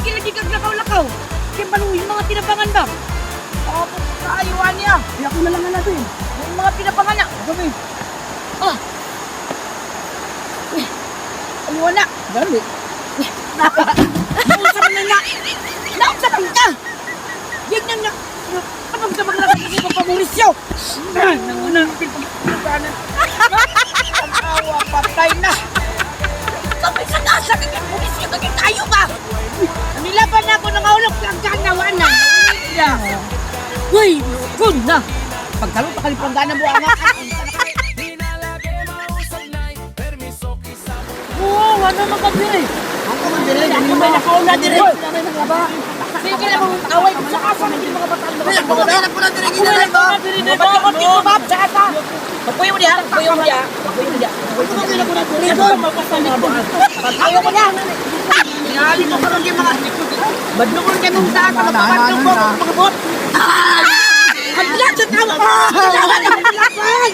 sige lagi kag lakaw-lakaw. Kaya maluwi yung mga tinabangan ba? Ako, kaayuan niya. Kaya ako na lang natin. Yung mga tinabangan na. Gabi. Ah. Ayuan na. Dali. Nausa man na na. Nausa man ka. Yan na. Anong sa mga nakakasip ang pamurisyo? Nangunang pinagpagpagpanan. Ang awa, patay na. Kapag sa nasa kaging pulisyo, kaging tayo ba? Nilaban na ako ng ulok lang kanawaan na. Uy, good na. Pagkalong pakalipangganan mo ang Oo, ano magkabiri? Ako man dire. Ako may nakauna dire. May naglaba. Sige lang mong away sa kaso ng mga bataan. Ako na dire ginalan ba? Bakit dito ba? Sa asa? Magpuyo mo diya. Magpuyo mo diya. Magpuyo mo diya. Ako man dire ko na dire doon. Magpuyo mo diya. Tingali mo karon kay mga badlungon kay mong taas ang badlong mo pagabot. Ang lahat sa tama. Ang lahat. Ang lahat.